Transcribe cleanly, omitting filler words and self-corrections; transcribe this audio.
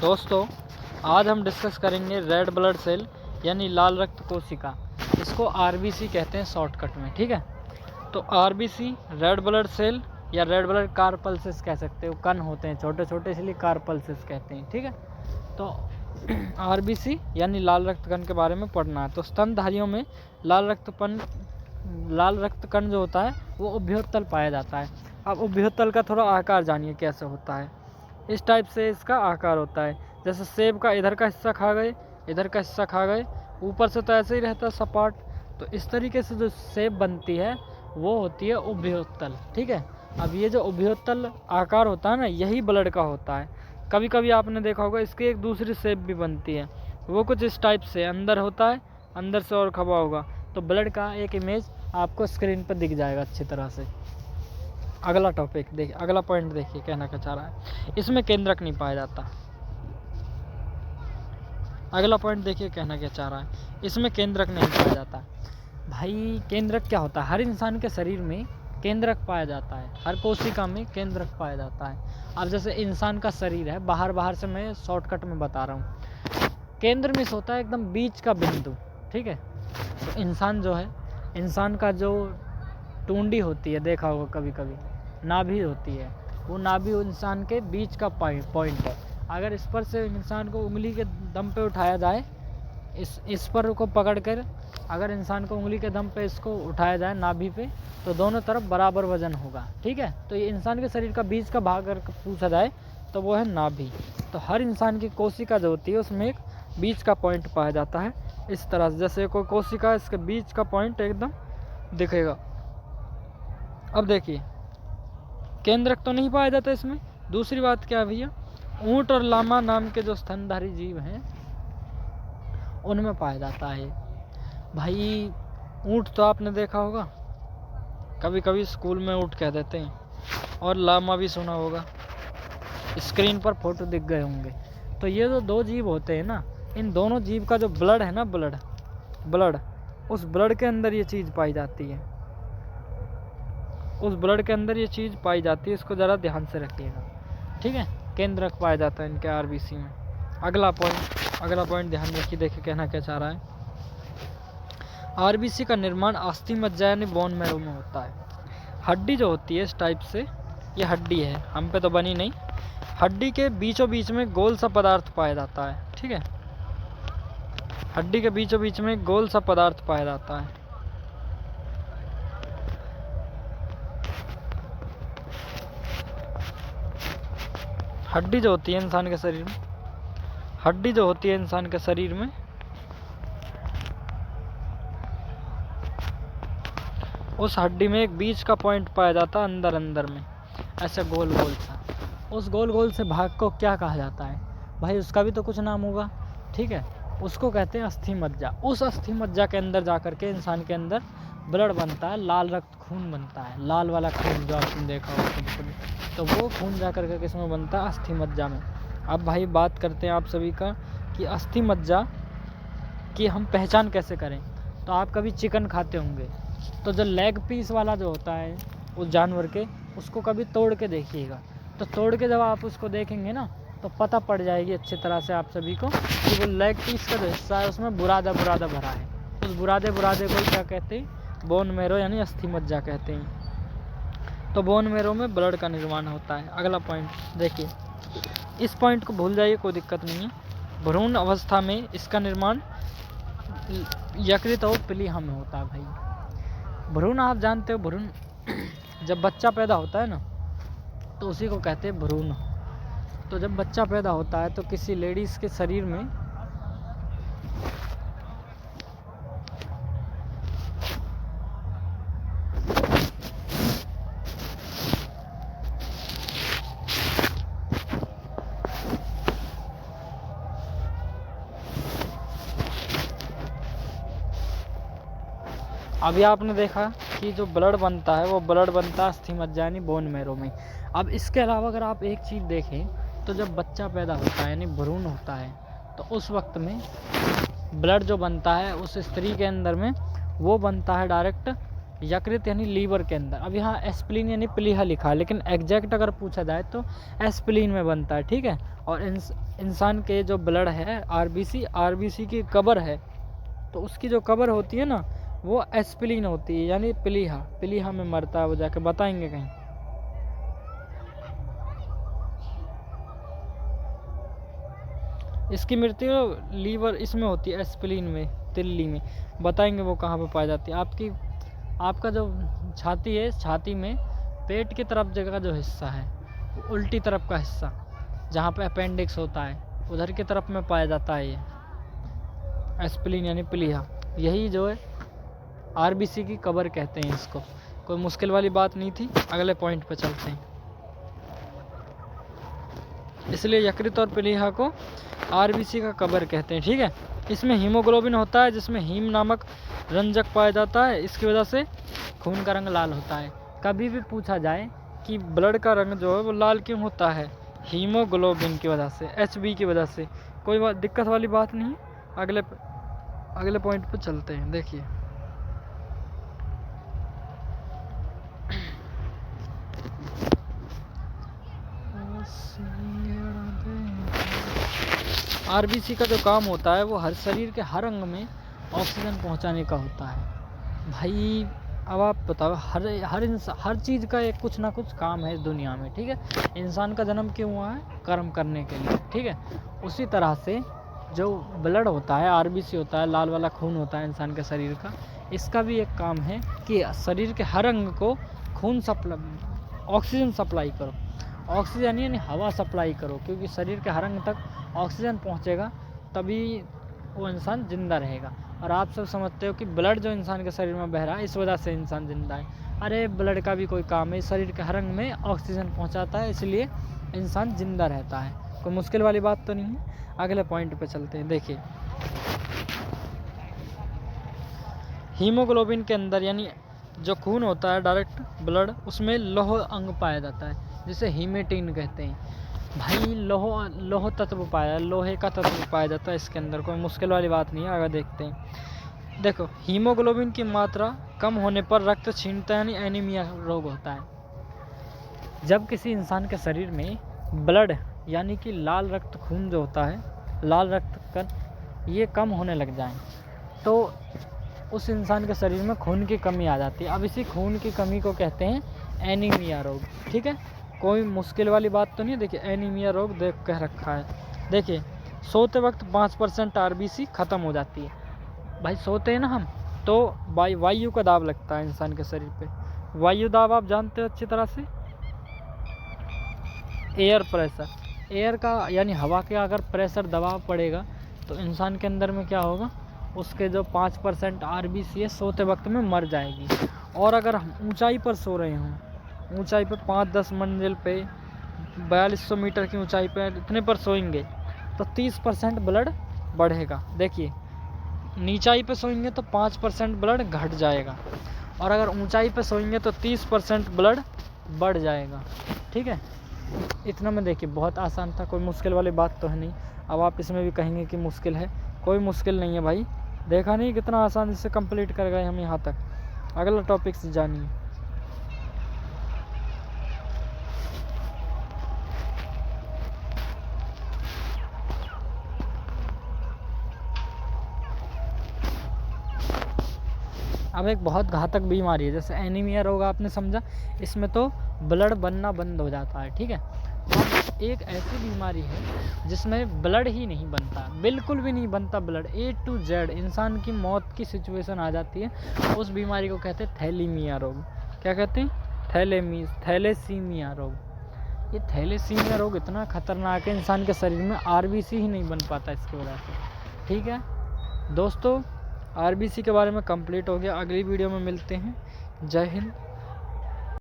दोस्तों, आज हम डिस्कस करेंगे रेड ब्लड सेल यानी लाल रक्त कोशिका। इसको आरबीसी कहते हैं शॉर्टकट में। ठीक है, तो आरबीसी रेड ब्लड सेल या रेड ब्लड कार्पल्सेस कह सकते हो। कण होते हैं छोटे छोटे, इसलिए कार्पल्सेस कहते हैं। ठीक है, तो आरबीसी यानी लाल रक्त कण के बारे में पढ़ना है। तो स्तनधारियों में लाल रक्त कण जो होता है वो उभयोत्तल पाया जाता है। अब उभयोत्तल का थोड़ा आकार जानिए कैसे होता है। इस टाइप से इसका आकार होता है, जैसे सेब का इधर का हिस्सा खा गए, इधर का हिस्सा खा गए, ऊपर से तो ऐसे ही रहता है सपाट। तो इस तरीके से जो सेब बनती है वो होती है उभयोत्तल। ठीक है, अब ये जो उभयोत्तल आकार होता है ना, यही ब्लड का होता है। कभी कभी आपने देखा होगा इसकी एक दूसरी सेब भी बनती है, वो कुछ इस टाइप से अंदर होता है, अंदर से और खबा होगा। तो ब्लड का एक इमेज आपको स्क्रीन पर दिख जाएगा अच्छी तरह से। अगला टॉपिक देखिए, अगला पॉइंट देखिए कहना क्या चाह रहा है। इसमें केंद्रक नहीं पाया जाता। अगला पॉइंट देखिए कहना क्या चाह रहा है, इसमें केंद्रक नहीं पाया जाता। भाई केंद्रक क्या होता है? हर इंसान के शरीर में केंद्रक पाया जाता है, हर कोशिका में केंद्रक पाया जाता है। अब जैसे इंसान का शरीर है, बाहर से मैं शॉर्टकट में बता रहा हूँ। केंद्र में होता है एकदम बीच का बिंदु। ठीक है, तो इंसान जो है, इंसान का जो टूंडी होती है, देखा होगा कभी कभी, नाभि होती है, वो नाभि इंसान के बीच का पॉइंट है। अगर इस पर से इंसान को उंगली के दम पे उठाया जाए, इस पर को पकड़कर अगर इंसान को उंगली के दम पे इसको उठाया जाए नाभि पे, तो दोनों तरफ बराबर वजन होगा। ठीक है, तो ये इंसान के शरीर का बीच का भाग अगर पूछा जाए तो वो है नाभि। तो हर इंसान की कोशिका जो होती है उसमें एक बीच का पॉइंट पाया जाता है। इस तरह से जैसे कोई कोशिका, इसके बीच का पॉइंट एकदम दिखेगा। अब देखिए, केंद्रक तो नहीं पाया जाता इसमें। दूसरी बात क्या है भैया, ऊंट और लामा नाम के जो स्तनधारी जीव हैं उनमें पाया जाता है। भाई ऊंट तो आपने देखा होगा, कभी कभी स्कूल में ऊंट कह देते हैं, और लामा भी सुना होगा, स्क्रीन पर फोटो दिख गए होंगे। तो ये जो दो जीव होते हैं ना, इन दोनों जीव का जो ब्लड है ना, ब्लड उस ब्लड के अंदर ये चीज़ पाई जाती है। उस ब्लड के अंदर ये चीज़ पाई जाती है, इसको ज़रा ध्यान से रखिएगा। ठीक है, केंद्रक पाया जाता है इनके आरबीसी में। अगला पॉइंट ध्यान रखिए, देखिए कहना क्या चाह रहा है। आरबीसी का निर्माण अस्थि मज्जा यानी बोन मैरो में होता है। हड्डी जो होती है इस टाइप से, ये हड्डी है, हम पे तो बनी नहीं। हड्डी के बीचों बीच में गोल सा पदार्थ पाया जाता है। ठीक है, हड्डी के बीचों बीच में गोल सा पदार्थ पाया जाता है। हड्डी जो होती है इंसान के शरीर में, हड्डी जो होती है इंसान के शरीर में, उस हड्डी में एक बीच का पॉइंट पाया जाता है, अंदर में ऐसे गोल सा। उस गोल से भाग को क्या कहा जाता है भाई? उसका भी तो कुछ नाम होगा। ठीक है, उसको कहते हैं अस्थि मज्जा। उस अस्थि मज्जा के अंदर जा करके इंसान के अंदर ब्लड बनता है, लाल रक्त खून बनता है। लाल वाला खून जो आपने देखा हो कभी, तो वो खून जा करके किस में बनता है? अस्थि मज्जा में। अब भाई बात करते हैं आप सभी का कि अस्थि मज्जा की हम पहचान कैसे करें। तो आप कभी चिकन खाते होंगे, तो जो लेग पीस वाला जो होता है उस जानवर के, उसको कभी तोड़ के देखिएगा। तो तोड़ के जब आप उसको देखेंगे ना, तो पता पड़ जाएगी अच्छी तरह से आप सभी को कि वो लेग पीस का जो हिस्सा है उसमें बुरादा भरा है। उस बुरादे को क्या कहते हैं? बोन मैरो यानी अस्थि मज्जा कहते हैं। तो बोन मैरो में ब्लड का निर्माण होता है। अगला पॉइंट देखिए, इस पॉइंट को भूल जाइए, कोई दिक्कत नहीं है। भ्रूण अवस्था में इसका निर्माण यकृत और प्लीहा में होता है। भाई भ्रूण आप जानते हो, भ्रूण जब बच्चा पैदा होता है ना, तो उसी को कहते हैं भ्रूण। तो जब बच्चा पैदा होता है तो किसी लेडीज़ के शरीर में अभी आपने देखा कि जो ब्लड बनता है वो ब्लड बनता है अस्थि मज्जा यानी बोन मैरो में। अब इसके अलावा अगर आप एक चीज़ देखें, तो जब बच्चा पैदा होता है यानी भ्रूण होता है, तो उस वक्त में ब्लड जो बनता है उस स्त्री के अंदर में, वो बनता है डायरेक्ट यकृत यानी लीवर के अंदर। अब यहाँ एस्प्लीन यानी प्लीहा लिखा है, लेकिन एग्जैक्ट अगर पूछा जाए तो एस्प्लीन में बनता है, ठीक है। और इंसान के जो ब्लड है आरबीसी की कबर है, तो उसकी जो कबर होती है ना वो एस्प्लीन होती है, यानी प्लीहा में मरता है वो, जाके बताएंगे कहीं। इसकी मृत्यु लीवर इसमें होती है, एस्प्लीन में, तिल्ली में, बताएंगे वो कहाँ पे पाई जाती है। आपका जो छाती है, छाती में पेट की तरफ जगह जो हिस्सा है, उल्टी तरफ का हिस्सा जहाँ पे अपेंडिक्स होता है, उधर की तरफ में पाया जाता है ये एस्प्लीन यानी प्लीहा। यही जो है आरबीसी की कबर कहते हैं इसको। कोई मुश्किल वाली बात नहीं थी। अगले पॉइंट पे चलते हैं। इसलिए यकृत और प्लीहा को आरबीसी का कबर कहते हैं, ठीक है। इसमें हीमोग्लोबिन होता है, जिसमें हीम नामक रंजक पाया जाता है। इसकी वजह से खून का रंग लाल होता है। कभी भी पूछा जाए कि ब्लड का रंग जो है वो लाल क्यों होता है, हीमोग्लोबिन की वजह से, एचबी की वजह से। कोई दिक्कत वाली बात नहीं। अगले पॉइंट पे चलते हैं। देखिए आरबीसी का जो काम होता है वो शरीर के हर अंग में ऑक्सीजन पहुंचाने का होता है। भाई अब आप बताओ, हर चीज़ का एक कुछ ना कुछ काम है इस दुनिया में, ठीक है। इंसान का जन्म क्यों हुआ है, कर्म करने के लिए, ठीक है। उसी तरह से जो ब्लड होता है, आरबीसी होता है, लाल वाला खून होता है इंसान के शरीर का, इसका भी एक काम है कि शरीर के हर अंग को ऑक्सीजन सप्लाई करो। ऑक्सीजन यानी हवा सप्लाई करो, क्योंकि शरीर के हर अंग तक ऑक्सीजन पहुंचेगा तभी वो इंसान जिंदा रहेगा। और आप सब समझते हो कि ब्लड जो इंसान के शरीर में बह रहा है, इस वजह से इंसान जिंदा है। अरे ब्लड का भी कोई काम है, शरीर के हर अंग में ऑक्सीजन पहुंचाता है, इसलिए इंसान जिंदा रहता है। कोई मुश्किल वाली बात तो नहीं है। अगले पॉइंट पे चलते हैं। देखिए हीमोग्लोबिन के अंदर यानी जो खून होता है डायरेक्ट ब्लड, उसमें लौह अंग पाया जाता है, जिसे हीमेटिन कहते हैं। भाई लौह तत्व पाया, लोहे का तत्व पाया जाता है इसके अंदर। कोई मुश्किल वाली बात नहीं है। आगे देखते हैं। देखो हीमोग्लोबिन की मात्रा कम होने पर रक्त छीनता है, यानी एनीमिया रोग होता है। जब किसी इंसान के शरीर में ब्लड यानी कि लाल रक्त खून जो होता है, लाल रक्त कण ये कम होने लग जाए तो उस इंसान के शरीर में खून की कमी आ जाती है। अब इसी खून की कमी को कहते हैं एनीमिया रोग, ठीक है। कोई मुश्किल वाली बात तो नहीं है। देखिए एनीमिया रोग देख कह रखा है। देखिए सोते वक्त 5% आरबीसी ख़त्म हो जाती है। भाई सोते हैं ना हम, तो वायु का दाब लगता है इंसान के शरीर पे। वायु दाब आप जानते हो अच्छी तरह से, एयर प्रेशर। एयर का यानी हवा के अगर प्रेशर दबाव पड़ेगा तो इंसान के अंदर में क्या होगा, उसके जो 5% आरबीसी है सोते वक्त में मर जाएगी। और अगर हम ऊंचाई पर सो रहे हों, ऊंचाई पे 5-10 मंजिल पे 4200 मीटर की ऊंचाई पे इतने पर सोएंगे तो 30% ब्लड बढ़ेगा। देखिए नीचाई पे सोएंगे तो 5% ब्लड घट जाएगा, और अगर ऊंचाई पे सोएंगे तो 30% ब्लड बढ़ जाएगा, ठीक है। इतना में देखिए बहुत आसान था, कोई मुश्किल वाली बात तो है नहीं। अब आप इसमें भी कहेंगे कि मुश्किल है, कोई मुश्किल नहीं है भाई। देखा नहीं कितना आसान से कंप्लीट कर गए हम यहाँ तक। अगला टॉपिक से जानिए। अब एक बहुत घातक बीमारी है, जैसे एनीमिया रोग आपने समझा, इसमें तो ब्लड बनना बंद हो जाता है, ठीक है। अब एक ऐसी बीमारी है जिसमें ब्लड ही नहीं बनता, बिल्कुल भी नहीं बनता ब्लड, A to Z, इंसान की मौत की सिचुएशन आ जाती है। उस बीमारी को कहते हैं थैलीमिया रोग। क्या कहते हैं, थैलेसीमिया रोग। ये थैलेसीमिया रोग इतना खतरनाक है, इंसान के शरीर में आरबीसी ही नहीं बन पाता इसकी वजह से, ठीक है दोस्तों। आरबीसी के बारे में कंप्लीट हो गया। अगली वीडियो में मिलते हैं। जय हिंद।